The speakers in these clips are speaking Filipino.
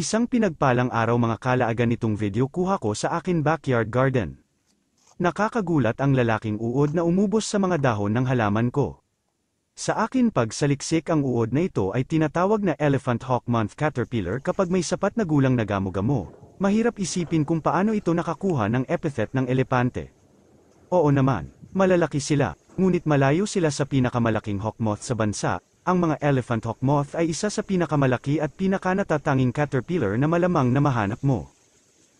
Isang pinagpalang araw mga kalaagan nitong video kuha ko sa akin backyard garden. Nakakagulat ang lalaking uod na umubos sa mga dahon ng halaman ko. Sa akin pagsaliksik ang uod na ito ay tinatawag na elephant hawk moth caterpillar kapag may sapat na gulang na gamo-gamo. Mahirap isipin kung paano ito nakakuha ng epithet ng elepante. Oo naman, malalaki sila, ngunit malayo sila sa pinakamalaking hawk moth sa bansa. Ang mga elephant hawk moth ay isa sa pinakamalaki at pinakanatatanging caterpillar na malamang na mahanap mo.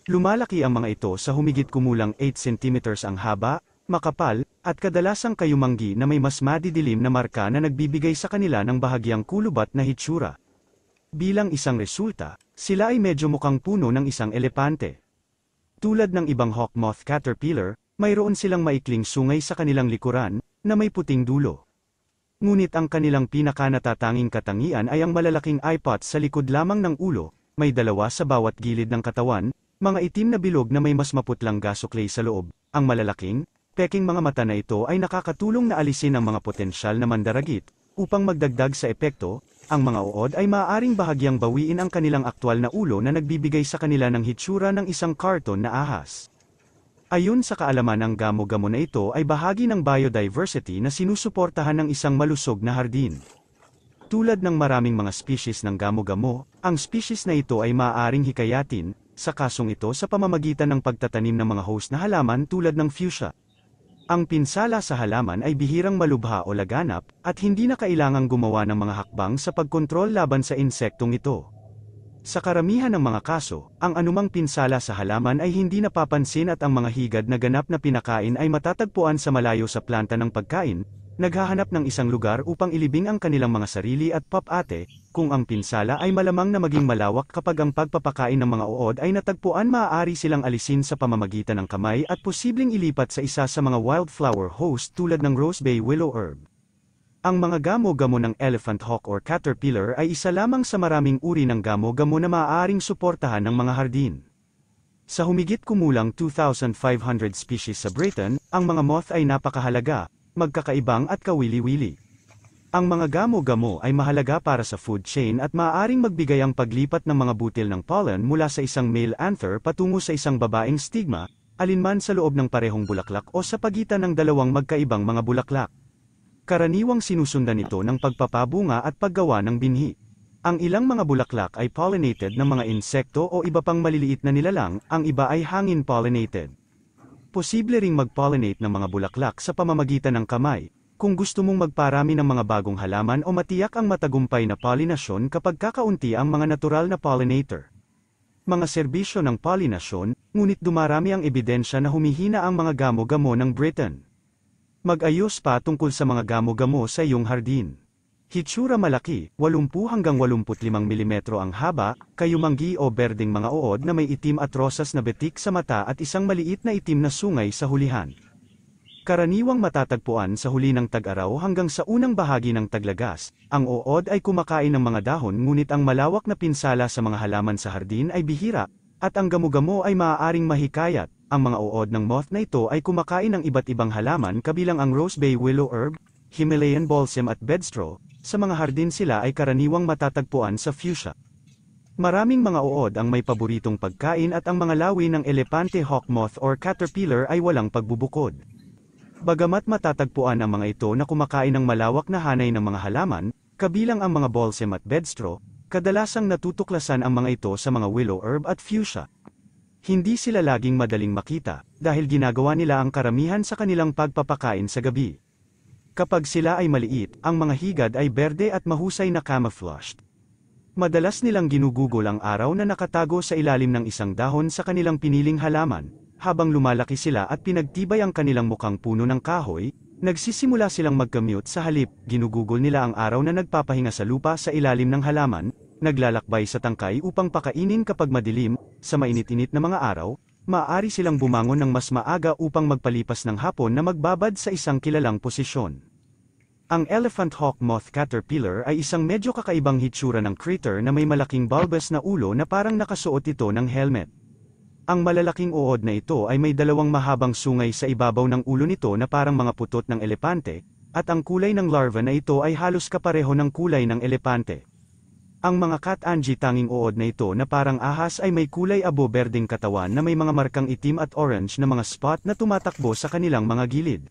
Lumalaki ang mga ito sa humigit kumulang 8 cm ang haba, makapal, at kadalasang kayumanggi na may mas madidilim na marka na nagbibigay sa kanila ng bahagyang kulubat na hitsura. Bilang isang resulta, sila ay medyo mukhang puno ng isang elepante. Tulad ng ibang hawk moth caterpillar, mayroon silang maikling sungay sa kanilang likuran, na may puting dulo. Ngunit ang kanilang pinakanatatanging katangian ay ang malalaking eyepot sa likod lamang ng ulo, may dalawa sa bawat gilid ng katawan, mga itim na bilog na may mas maputlang gasuklay sa loob. Ang malalaking, peking mga mata na ito ay nakakatulong na alisin ang mga potensyal na mandaragit. Upang magdagdag sa epekto, ang mga uod ay maaaring bahagyang bawiin ang kanilang aktwal na ulo na nagbibigay sa kanila ng hitsura ng isang karton na ahas. Ayon sa kaalaman ng gamo-gamo na ito ay bahagi ng biodiversity na sinusuportahan ng isang malusog na hardin. Tulad ng maraming mga species ng gamo-gamo, ang species na ito ay maaaring hikayatin, sa kasong ito sa pamamagitan ng pagtatanim ng mga host na halaman tulad ng fuchsia. Ang pinsala sa halaman ay bihirang malubha o laganap, at hindi na kailangang gumawa ng mga hakbang sa pagkontrol laban sa insektong ito. Sa karamihan ng mga kaso, ang anumang pinsala sa halaman ay hindi napapansin at ang mga higad na ganap na pinakain ay matatagpuan sa malayo sa planta ng pagkain, naghahanap ng isang lugar upang ilibing ang kanilang mga sarili at pop-ate, kung ang pinsala ay malamang na maging malawak kapag ang pagpapakain ng mga uod ay natagpuan maaari silang alisin sa pamamagitan ng kamay at posibleng ilipat sa isa sa mga wildflower host tulad ng rosebay willow herb. Ang mga gamo-gamo ng elephant hawk or caterpillar ay isa lamang sa maraming uri ng gamo-gamo na maaaring suportahan ng mga hardin. Sa humigit kumulang 2,500 species sa Britain, ang mga moth ay napakahalaga, magkakaibang at kawili-wili. Ang mga gamo-gamo ay mahalaga para sa food chain at maaaring magbigay ang paglipat ng mga butil ng pollen mula sa isang male anther patungo sa isang babaeng stigma, alinman sa loob ng parehong bulaklak o sa pagitan ng dalawang magkaibang mga bulaklak. Karaniwang sinusundan ito ng pagpapabunga at paggawa ng binhi. Ang ilang mga bulaklak ay pollinated ng mga insekto o iba pang maliliit na nilalang, ang iba ay hangin pollinated. Posible ring mag-pollinate ng mga bulaklak sa pamamagitan ng kamay, kung gusto mong magparami ng mga bagong halaman o matiyak ang matagumpay na pollinasyon kapag kakaunti ang mga natural na pollinator. Mga serbisyo ng pollinasyon, ngunit dumarami ang ebidensya na humihina ang mga gamo-gamo ng Britain. Mag-ayos pa tungkol sa mga gamo-gamo sa iyong hardin. Hitsura malaki, 80 hanggang 85 mm ang haba, kayumanggi o berdeng mga uod na may itim at rosas na betik sa mata at isang maliit na itim na sungay sa hulihan. Karaniwang matatagpuan sa huli ng tag-araw hanggang sa unang bahagi ng taglagas, ang uod ay kumakain ng mga dahon ngunit ang malawak na pinsala sa mga halaman sa hardin ay bihira, at ang gamo-gamo ay maaaring mahikayat. Ang mga uod ng moth na ito ay kumakain ng iba't ibang halaman kabilang ang rosebay willow herb, Himalayan balsam at bedstraw. Sa mga hardin sila ay karaniwang matatagpuan sa fuchsia. Maraming mga uod ang may paboritong pagkain at ang mga lawi ng elepante hawk moth or caterpillar ay walang pagbubukod. Bagamat matatagpuan ang mga ito na kumakain ng malawak na hanay ng mga halaman, kabilang ang mga balsam at bedstraw, kadalasang natutuklasan ang mga ito sa mga willow herb at fuchsia. Hindi sila laging madaling makita, dahil ginagawa nila ang karamihan sa kanilang pagpapakain sa gabi. Kapag sila ay maliit, ang mga higad ay berde at mahusay na camouflaged. Madalas nilang ginugugol ang araw na nakatago sa ilalim ng isang dahon sa kanilang piniling halaman, habang lumalaki sila at pinagtibay ang kanilang mukhang puno ng kahoy, nagsisimula silang mag-commute sa halip, ginugugol nila ang araw na nagpapahinga sa lupa sa ilalim ng halaman, naglalakbay sa tangkay upang pakainin kapag madilim, sa mainit-init na mga araw, maaari silang bumangon ng mas maaga upang magpalipas ng hapon na magbabad sa isang kilalang posisyon. Ang elephant hawk moth caterpillar ay isang medyo kakaibang hitsura ng critter na may malaking bulbous na ulo na parang nakasuot ito ng helmet. Ang malalaking uod na ito ay may dalawang mahabang sungay sa ibabaw ng ulo nito na parang mga putot ng elepante, at ang kulay ng larva na ito ay halos kapareho ng kulay ng elepante. Ang mga cat-angie tanging uod na ito na parang ahas ay may kulay abo-berdeng katawan na may mga markang itim at orange na mga spot na tumatakbo sa kanilang mga gilid.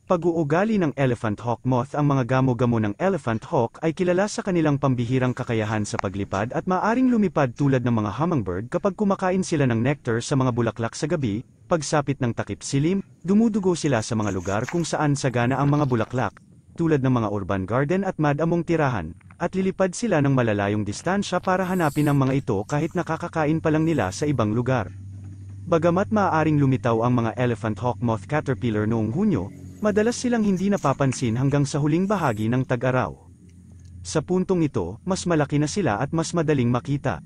Pag-uugali ng elephant hawk moth. Ang mga gamo-gamo ng elephant hawk ay kilala sa kanilang pambihirang kakayahan sa paglipad at maaring lumipad tulad ng mga hummingbird kapag kumakain sila ng nectar sa mga bulaklak sa gabi. Pagsapit ng takip silim, dumudugo sila sa mga lugar kung saan sagana ang mga bulaklak, tulad ng mga urban garden at madamong tirahan, at lilipad sila ng malalayong distansya para hanapin ang mga ito kahit nakakakain pa lang nila sa ibang lugar. Bagamat maaaring lumitaw ang mga elephant hawk moth caterpillar noong Hunyo, madalas silang hindi napapansin hanggang sa huling bahagi ng tag-araw. Sa puntong ito, mas malaki na sila at mas madaling makita.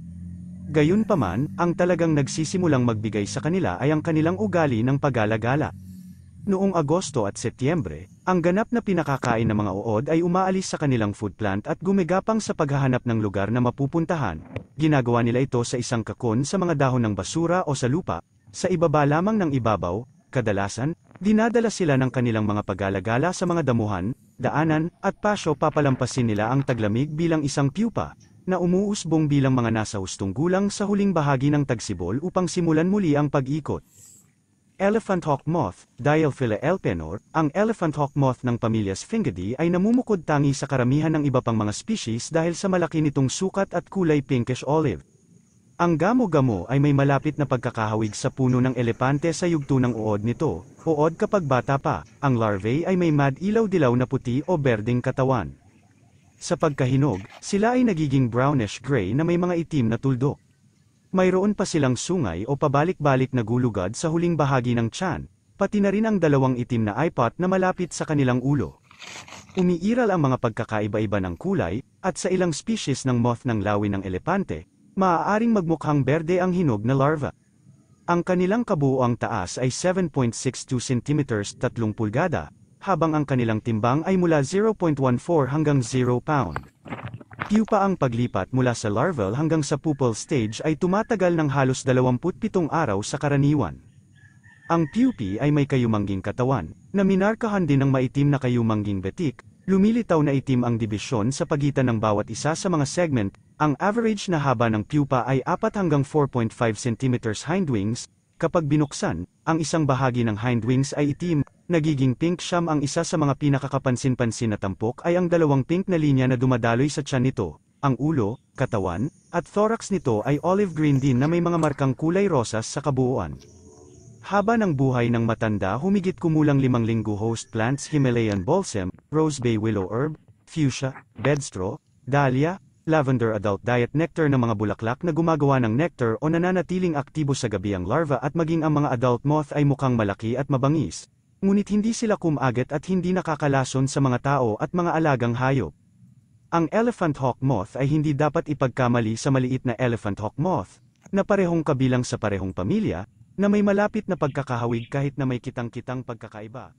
Gayunpaman, ang talagang nagsisimulang magbigay sa kanila ay ang kanilang ugali ng pagala-gala. Noong Agosto at Setyembre, ang ganap na pinakakain ng mga uod ay umaalis sa kanilang food plant at gumagapang sa paghahanap ng lugar na mapupuntahan. Ginagawa nila ito sa isang kakon sa mga dahon ng basura o sa lupa, sa ibaba lamang ng ibabaw. Kadalasan, dinadala sila ng kanilang mga pagala-gala sa mga damuhan, daanan, at pasyo. Papalampasin nila ang taglamig bilang isang pupa, na umuusbong bilang mga nasa hustong gulang sa huling bahagi ng tagsibol upang simulan muli ang pag-ikot. Elephant hawk moth, Dielphila elpenor, ang elephant hawk moth ng pamilya Sphingidae ay namumukod tangi sa karamihan ng iba pang mga species dahil sa malaki nitong sukat at kulay pinkish olive. Ang gamo-gamo ay may malapit na pagkakahawig sa puno ng elepante sa yugto ng uod nito, uod kapag bata pa. Ang larvae ay may mad-ilaw-dilaw na puti o berdeng katawan. Sa pagkahinog, sila ay nagiging brownish-gray na may mga itim na tuldok. Mayroon pa silang sungay o pabalik-balik na gulugad sa huling bahagi ng tiyan, pati na rin ang dalawang itim na eyepot na malapit sa kanilang ulo. Umiiral ang mga pagkakaiba-iba ng kulay, at sa ilang species ng moth ng lawi ng elepante, maaaring magmukhang berde ang hinog na larva. Ang kanilang kabuoang taas ay 7.62 cm 3 pulgada, habang ang kanilang timbang ay mula 0.14 hanggang 0 pound. Pupa. Ang paglipat mula sa larval hanggang sa pupal stage ay tumatagal ng halos 27 araw sa karaniwan. Ang pupae ay may kayumangging katawan, na minarkahan din ng maitim na kayumangging betik. Lumilitaw na itim ang dibisyon sa pagitan ng bawat isa sa mga segment. Ang average na haba ng pupa ay 4 hanggang 4.5 cm. Hindwings. Kapag binuksan, ang isang bahagi ng hindwings ay itim, nagiging pink. Siyam. Ang isa sa mga pinakakapansin-pansin na tampok ay ang dalawang pink na linya na dumadaloy sa tiyan nito. Ang ulo, katawan, at thorax nito ay olive green din na may mga markang kulay rosas sa kabuuan. Haba ng buhay ng matanda humigit kumulang 5 linggo. Host plants: Himalayan balsam, rose bay willow herb, fuchsia, bedstraw, dahlia, lavender. Adult diet: nectar ng mga bulaklak na gumagawa ng nectar o nananatiling aktibo sa gabi. Ang larva at maging ang mga adult moth ay mukhang malaki at mabangis, ngunit hindi sila kumagat at hindi nakakalason sa mga tao at mga alagang hayop. Ang elephant hawk moth ay hindi dapat ipagkamali sa maliit na elephant hawk moth, na parehong kabilang sa parehong pamilya, na may malapit na pagkakahawig kahit na may kitang-kitang pagkakaiba.